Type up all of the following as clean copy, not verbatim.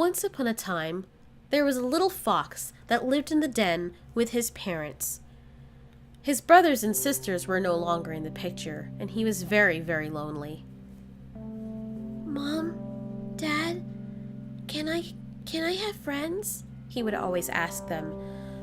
Once upon a time, there was a little fox that lived in the den with his parents. His brothers and sisters were no longer in the picture, and he was very, very lonely. "Mom, Dad, can I have friends?" he would always ask them,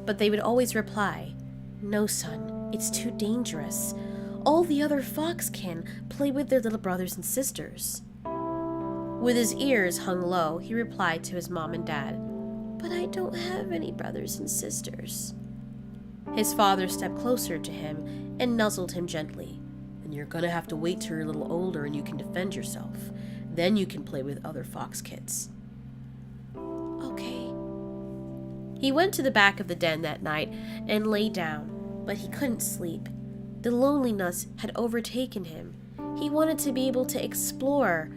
but they would always reply, "No, son, it's too dangerous. All the other fox can play with their little brothers and sisters." With his ears hung low, he replied to his mom and dad, "But I don't have any brothers and sisters." His father stepped closer to him and nuzzled him gently. "And you're gonna have to wait till you're a little older and you can defend yourself. Then you can play with other fox kids." "Okay." He went to the back of the den that night and lay down, but he couldn't sleep. The loneliness had overtaken him. He wanted to be able to explore,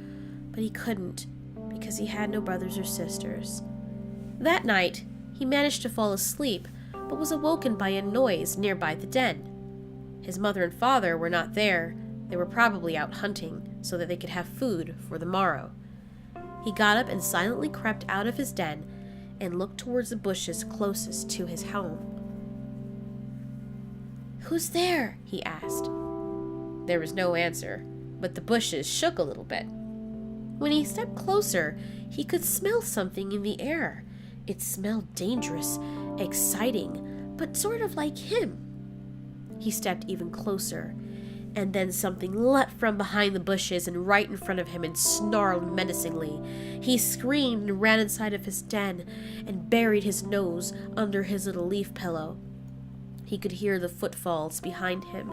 but he couldn't because he had no brothers or sisters. That night, he managed to fall asleep, but was awoken by a noise nearby the den. His mother and father were not there. They were probably out hunting so that they could have food for the morrow. He got up and silently crept out of his den and looked towards the bushes closest to his home. "Who's there?" he asked. There was no answer, but the bushes shook a little bit. When he stepped closer, he could smell something in the air. It smelled dangerous, exciting, but sort of like him. He stepped even closer, and then something leapt from behind the bushes and right in front of him and snarled menacingly. He screamed and ran inside of his den and buried his nose under his little leaf pillow. He could hear the footfalls behind him.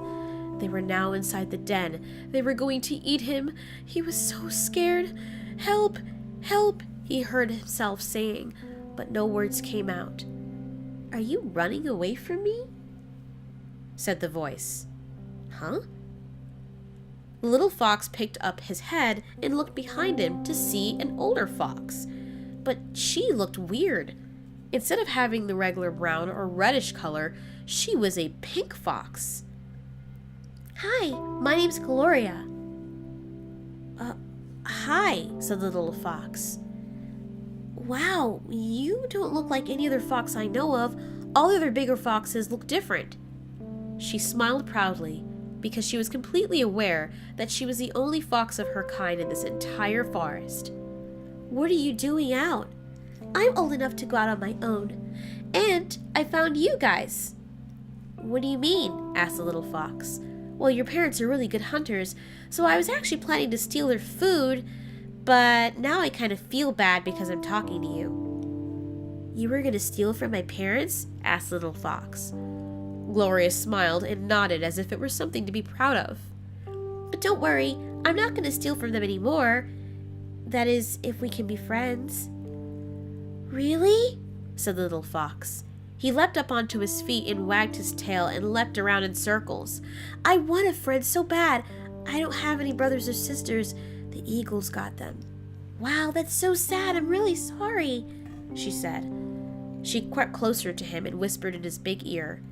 They were now inside the den. They were going to eat him. He was so scared. "Help! Help!" he heard himself saying, but no words came out. "Are you running away from me?" said the voice. "Huh?" The little fox picked up his head and looked behind him to see an older fox. But she looked weird. Instead of having the regular brown or reddish color, she was a pink fox. "Hi, my name's Gloria." Hi," said the little fox. "Wow, you don't look like any other fox I know of. All the other bigger foxes look different." She smiled proudly because she was completely aware that she was the only fox of her kind in this entire forest. "What are you doing out?" "I'm old enough to go out on my own. And I found you guys." "What do you mean?" asked the little fox. "Well, your parents are really good hunters, so I was actually planning to steal their food, but now I kind of feel bad because I'm talking to you." "You were going to steal from my parents?" asked the little fox. Gloria smiled and nodded as if it were something to be proud of. "But don't worry, I'm not going to steal from them anymore. That is, if we can be friends." "Really?" said the little fox. He leapt up onto his feet and wagged his tail and leapt around in circles. "I want a friend so bad. I don't have any brothers or sisters. The eagles got them." "Wow, that's so sad. I'm really sorry," she said. She crept closer to him and whispered in his big ear,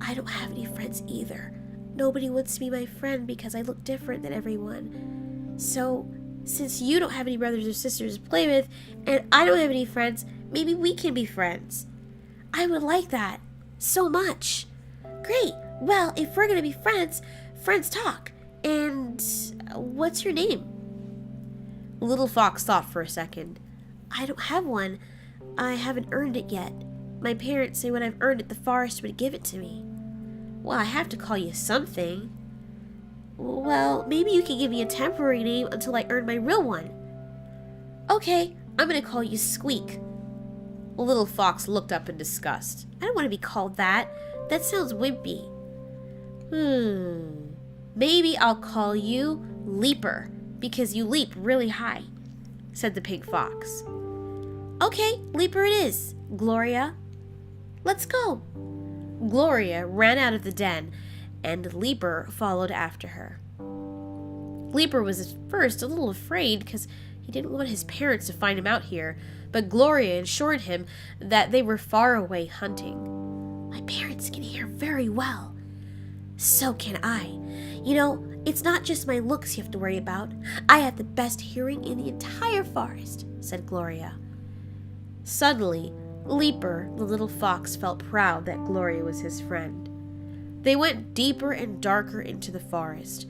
"I don't have any friends either. Nobody wants to be my friend because I look different than everyone. So, since you don't have any brothers or sisters to play with, and I don't have any friends, maybe we can be friends." "I would like that so much." "Great. Well, if we're going to be friends, friends talk. And what's your name?" The little fox thought for a second. "I don't have one. I haven't earned it yet. My parents say when I've earned it, the forest would give it to me." "Well, I have to call you something." "Well, maybe you can give me a temporary name until I earn my real one." "Okay, I'm going to call you Squeak." The little fox looked up in disgust. "I don't want to be called that. That sounds wimpy." "Maybe I'll call you Leaper, because you leap really high," said the pink fox. "Okay, Leaper it is, Gloria. Let's go." Gloria ran out of the den, and Leaper followed after her. Leaper was at first a little afraid because he didn't want his parents to find him out here, but Gloria assured him that they were far away hunting. "My parents can hear very well." "So can I. You know, it's not just my looks you have to worry about. I have the best hearing in the entire forest, said Gloria. Suddenly, Leaper, the little fox, felt proud that Gloria was his friend. They went deeper and darker into the forest.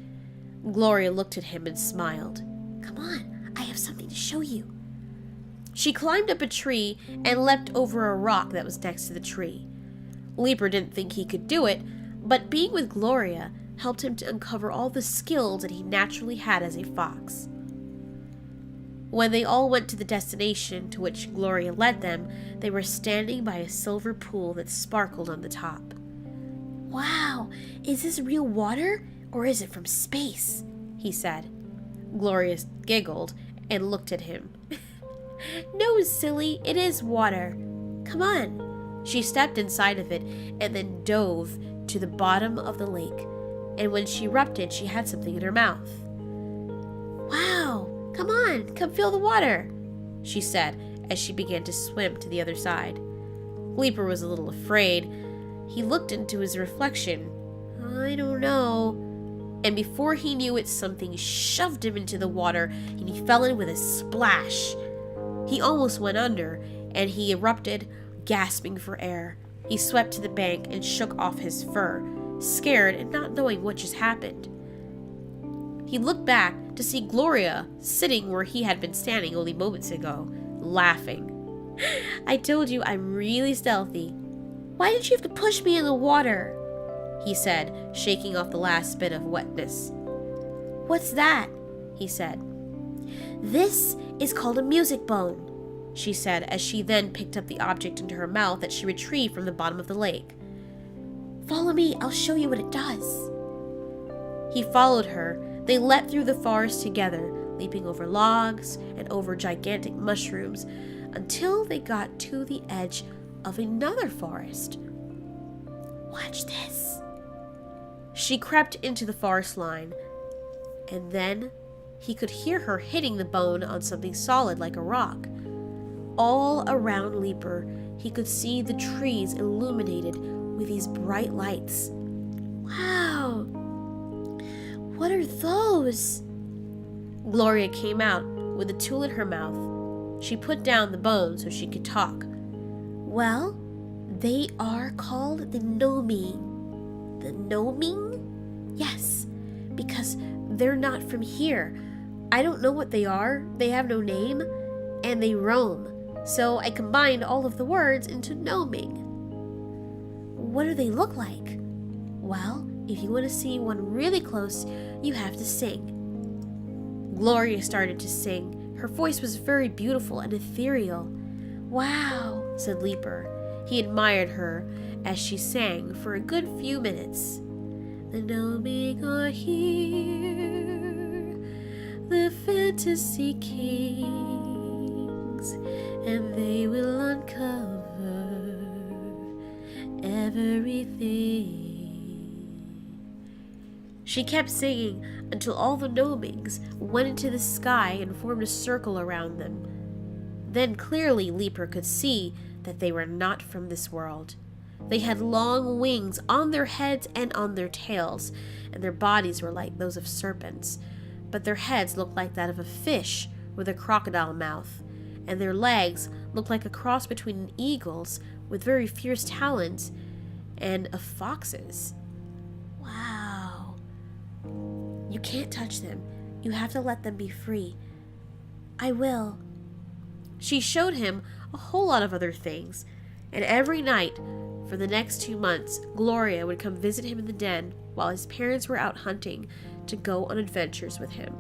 Gloria looked at him and smiled. "Come on, I have something to show you." She climbed up a tree and leapt over a rock that was next to the tree. Leaper didn't think he could do it, but being with Gloria helped him to uncover all the skills that he naturally had as a fox. When they all went to the destination to which Gloria led them, they were standing by a silver pool that sparkled on the top. "Wow, is this real water, or is it from space?" he said. Gloria giggled and looked at him. "No, silly, it is water. Come on." She stepped inside of it and then dove to the bottom of the lake, and when she erupted, she had something in her mouth. "Wow, come on, come feel the water," she said as she began to swim to the other side. Leaper was a little afraid. He looked into his reflection. "I don't know." And before he knew it, something shoved him into the water, and he fell in with a splash. He almost went under, and he erupted, gasping for air. He swept to the bank and shook off his fur, scared and not knowing what just happened. He looked back to see Gloria sitting where he had been standing only moments ago, laughing. "I told you I'm really stealthy. Why did you have to push me in the water?" he said, shaking off the last bit of wetness. "What's that?" he said. "This is called a music bone," she said as she then picked up the object into her mouth that she retrieved from the bottom of the lake. "Follow me, I'll show you what it does." He followed her. They leapt through the forest together, leaping over logs and over gigantic mushrooms until they got to the edge of another forest. "Watch this." She crept into the forest line, and then he could hear her hitting the bone on something solid like a rock. All around Leaper, he could see the trees illuminated with these bright lights. "Wow! What are those?" Gloria came out with a tool in her mouth. She put down the bone so she could talk. "Well, they are called the gnoming." "The gnoming?" "Yes, because they're not from here. I don't know what they are. They have no name, and they roam. So I combined all of the words into gnoming." "What do they look like?" "Well, if you want to see one really close, you have to sing." Gloria started to sing. Her voice was very beautiful and ethereal. "Wow," said Leaper. He admired her as she sang for a good few minutes. "The gnoming are here, the fantasy kings, and they will uncover everything." She kept singing until all the gnomings went into the sky and formed a circle around them. Then clearly Leaper could see that they were not from this world. They had long wings on their heads and on their tails, and their bodies were like those of serpents, but their heads looked like that of a fish with a crocodile mouth, and their legs looked like a cross between an eagle's with very fierce talons and a fox's. "Wow. You can't touch them. You have to let them be free." "I will." She showed him a whole lot of other things, and every night for the next 2 months, Gloria would come visit him in the den while his parents were out hunting to go on adventures with him.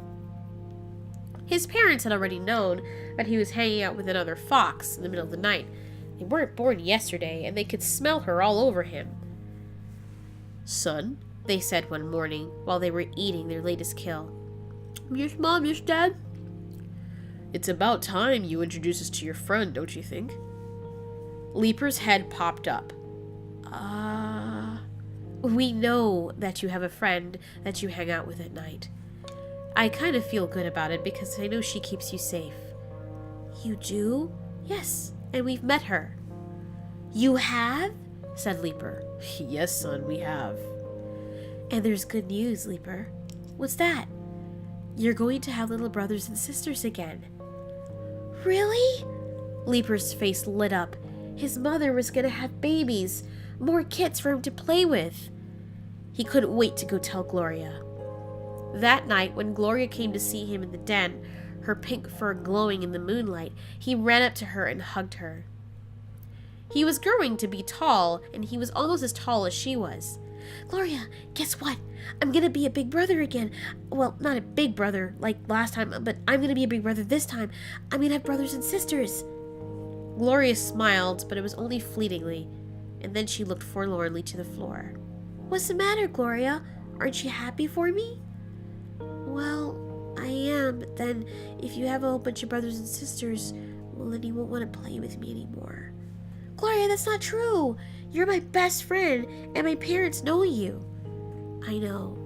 His parents had already known that he was hanging out with another fox in the middle of the night. They weren't born yesterday, and they could smell her all over him. "Son," they said one morning while they were eating their latest kill. "Yes, Mom, yes, Dad." "It's about time you introduce us to your friend, don't you think?" Leaper's head popped up. We know that you have a friend that you hang out with at night. I kind of feel good about it because I know she keeps you safe." "You do?" "Yes, and we've met her." "You have?" said Leaper. "Yes, son, we have." "And there's good news, Leaper." "What's that?" "You're going to have little brothers and sisters again." Really? Leaper's face lit up. His mother was going to have babies, more kids for him to play with. He couldn't wait to go tell Gloria. That night, when Gloria came to see him in the den, her pink fur glowing in the moonlight, he ran up to her and hugged her. He was growing to be tall, and he was almost as tall as she was. Gloria, guess what? I'm going to be a big brother again. Well, not a big brother like last time, but I'm going to be a big brother this time. I'm going to have brothers and sisters. Gloria smiled, but it was only fleetingly, and then she looked forlornly to the floor. What's the matter, Gloria? Aren't you happy for me? Well, I am, but then if you have a whole bunch of brothers and sisters, well, then you won't want to play with me anymore. Gloria, that's not true. You're my best friend, and my parents know you. I know.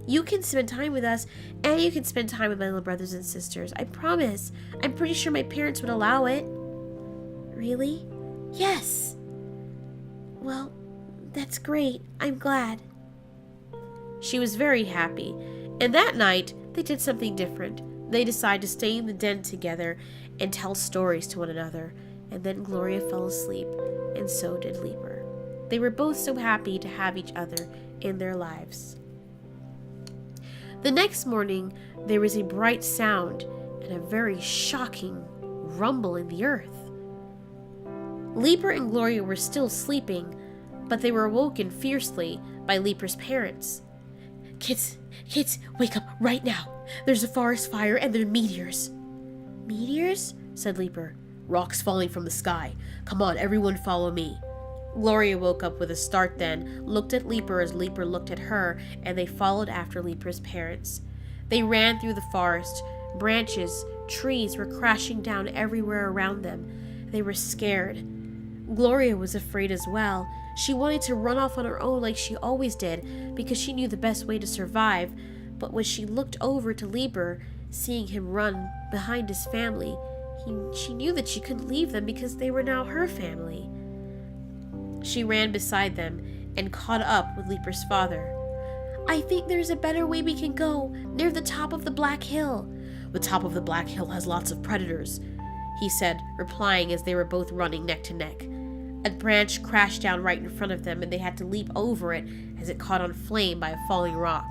You can spend time with us, and you can spend time with my little brothers and sisters. I promise. I'm pretty sure my parents would allow it. Really? Yes. Well, that's great. I'm glad. She was very happy, and that night they did something different. They decided to stay in the den together and tell stories to one another, and then Gloria fell asleep, and so did Leaper. They were both so happy to have each other in their lives. The next morning, there was a bright sound and a very shocking rumble in the earth. Leaper and Gloria were still sleeping, but they were awoken fiercely by Leaper's parents. Kids, wake up right now. There's a forest fire and there are meteors. Meteors? Said Leaper. Rocks falling from the sky. Come on, everyone follow me. Gloria woke up with a start then, looked at Leaper as Leaper looked at her, and they followed after Leaper's parents. They ran through the forest. Branches, trees were crashing down everywhere around them. They were scared. Gloria was afraid as well. She wanted to run off on her own like she always did, because she knew the best way to survive. But when she looked over to Leaper, seeing him run behind his family, she knew that she couldn't leave them because they were now her family. She ran beside them and caught up with Leaper's father. I think there's a better way we can go, near the top of the Black Hill. The top of the Black Hill has lots of predators, he said, replying as they were both running neck to neck. A branch crashed down right in front of them, and they had to leap over it as it caught on flame by a falling rock.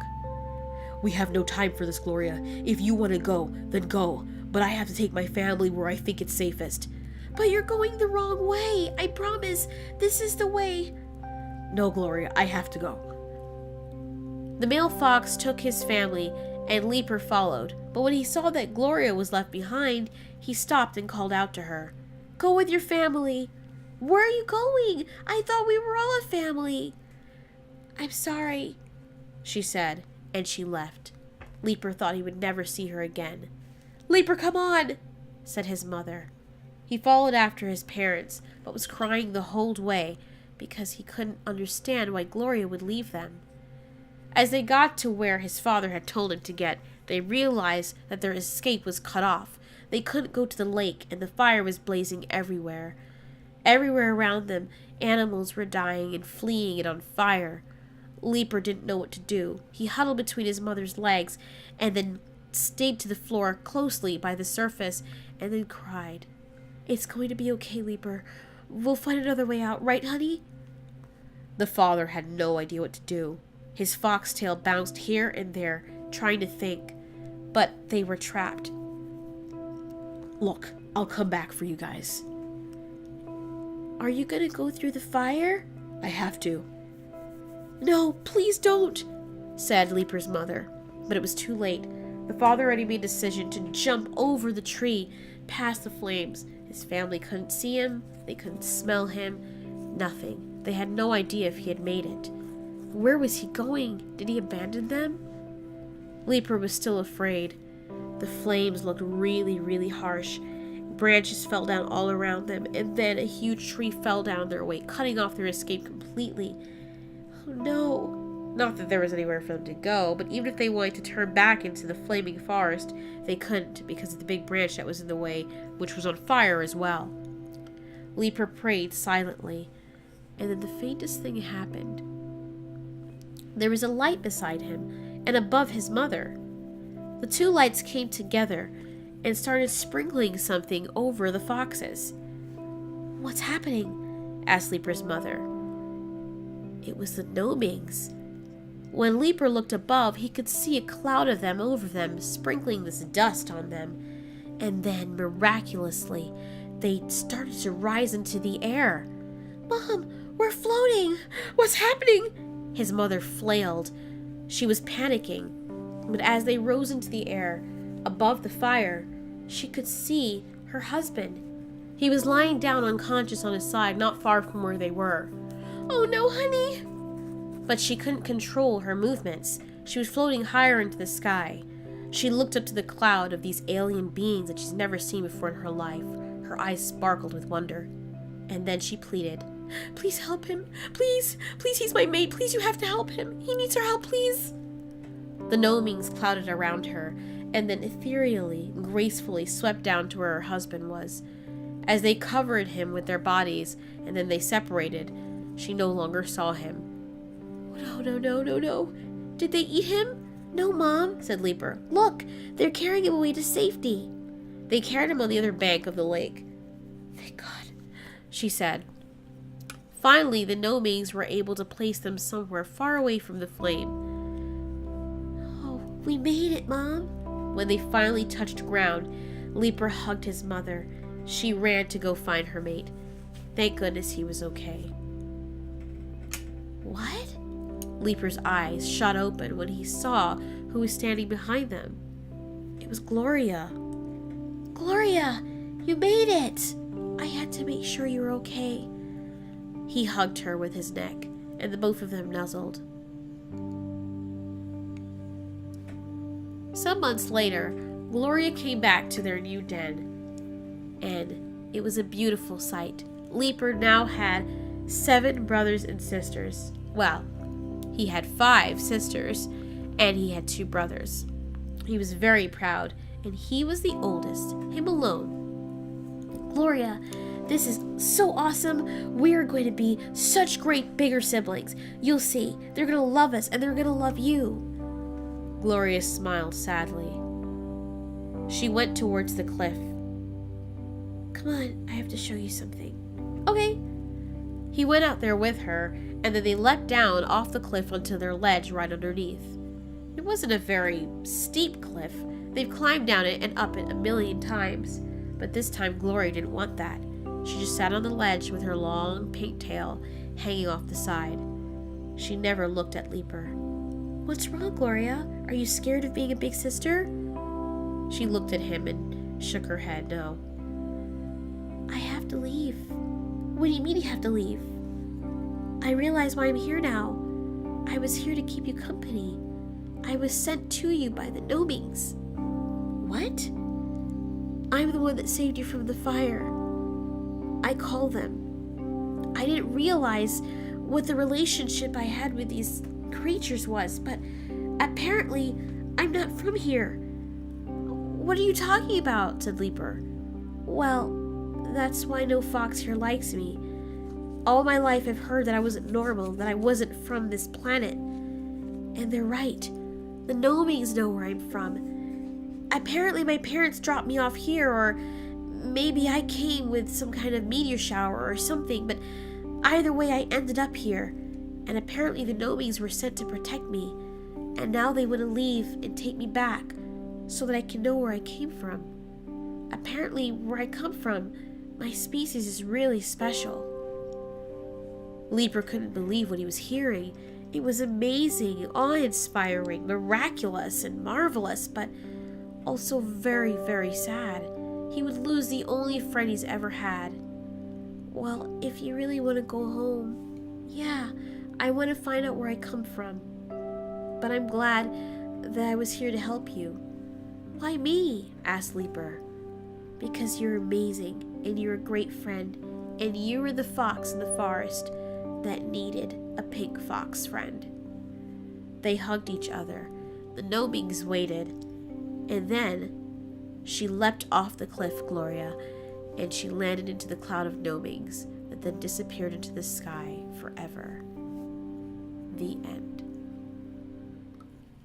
We have no time for this, Gloria. If you want to go, then go. But I have to take my family where I think it's safest. But you're going the wrong way. I promise. This is the way. No, Gloria, I have to go. The male fox took his family, and Leaper followed. But when he saw that Gloria was left behind, he stopped and called out to her. Go with your family. Where are you going? I thought we were all a family. I'm sorry, she said, and she left. Leaper thought he would never see her again. Leaper, come on, said his mother. He followed after his parents, but was crying the whole way because he couldn't understand why Gloria would leave them. As they got to where his father had told him to get, they realized that their escape was cut off. They couldn't go to the lake, and the fire was blazing everywhere. Everywhere around them, animals were dying and fleeing it on fire. Leaper didn't know what to do. He huddled between his mother's legs and then stayed to the floor closely by the surface and then cried. It's going to be okay, Leaper. We'll find another way out, right, honey? The father had no idea what to do. His foxtail bounced here and there, trying to think, but they were trapped. Look, I'll come back for you guys. Are you going to go through the fire? I have to. No, please don't, said Leaper's mother. But it was too late. The father already made a decision to jump over the tree, past the flames. His family couldn't see him. They couldn't smell him. Nothing. They had no idea if he had made it. Where was he going? Did he abandon them? Leaper was still afraid. The flames looked really, really harsh. Branches fell down all around them, and then a huge tree fell down their way, cutting off their escape completely. Oh no. Not that there was anywhere for them to go, but even if they wanted to turn back into the flaming forest, they couldn't because of the big branch that was in the way, which was on fire as well. Leaper prayed silently, and then the faintest thing happened. There was a light beside him, and above his mother. The two lights came together, and started sprinkling something over the foxes. "What's happening?" asked Leaper's mother. It was the gnomings. When Leaper looked above, he could see a cloud of them over them, sprinkling this dust on them. And then, miraculously, they started to rise into the air. "Mom, we're floating! What's happening?" His mother flailed. She was panicking, but as they rose into the air, above the fire, she could see her husband. He was lying down unconscious on his side, not far from where they were. "Oh no, honey!" But she couldn't control her movements. She was floating higher into the sky. She looked up to the cloud of these alien beings that she's never seen before in her life. Her eyes sparkled with wonder. And then she pleaded, "Please help him. Please, please, he's my mate. Please, you have to help him. He needs our help, please." The gnomings clouded around her, and then ethereally, gracefully swept down to where her husband was. As they covered him with their bodies, and then they separated, she no longer saw him. "No, no, no, no, no. Did they eat him?" "No, Mom," said Leaper. "Look, they're carrying him away to safety." They carried him on the other bank of the lake. "Thank God," she said. Finally, the gnomings were able to place them somewhere far away from the flame. "Oh, we made it, Mom." When they finally touched ground, Leaper hugged his mother. She ran to go find her mate. Thank goodness he was okay. "What?" Leaper's eyes shot open when he saw who was standing behind them. It was Gloria. "Gloria, you made it! I had to make sure you were okay." He hugged her with his neck, and the both of them nuzzled. Some months later, Gloria came back to their new den, and it was a beautiful sight. Leaper now had 7 brothers and sisters. Well, he had 5 sisters, and he had 2 brothers. He was very proud, and he was the oldest, him alone. "Gloria, this is so awesome. We're going to be such great bigger siblings. You'll see. They're going to love us, and they're going to love you." Gloria smiled sadly. She went towards the cliff. "Come on, I have to show you something." "Okay." He went out there with her, and then they leapt down off the cliff onto their ledge right underneath. It wasn't a very steep cliff. They've climbed down it and up it a million times, but this time Gloria didn't want that. She just sat on the ledge with her long pink tail hanging off the side. She never looked at Leaper. "What's wrong, Gloria? Are you scared of being a big sister?" She looked at him and shook her head no. "I have to leave." "What do you mean you have to leave?" "I realize why I'm here now. I was here to keep you company. I was sent to you by the gnomings." "What?" "I'm the one that saved you from the fire. I call them. I didn't realize what the relationship I had with these creatures was, but apparently I'm not from here." "What are you talking about?" said Leaper. "Well, that's why no fox here likes me. All my life I've heard that I wasn't normal, that I wasn't from this planet. And they're right. The gnomings know where I'm from. Apparently my parents dropped me off here, or maybe I came with some kind of meteor shower or something, but either way I ended up here. And apparently the gnomings were sent to protect me, and now they want to leave and take me back so that I can know where I came from. Apparently where I come from, my species is really special." Leaper couldn't believe what he was hearing. It was amazing, awe-inspiring, miraculous, and marvelous, but also very, very sad. He would lose the only friend he's ever had. "Well, if you really want to go home, yeah, I want to find out where I come from. But I'm glad that I was here to help you." "Why me?" asked Leaper. "Because you're amazing, and you're a great friend, and you were the fox in the forest that needed a pink fox friend." They hugged each other. The gnomings waited, and then she leapt off the cliff, Gloria, and she landed into the cloud of gnomings that then disappeared into the sky forever. The end.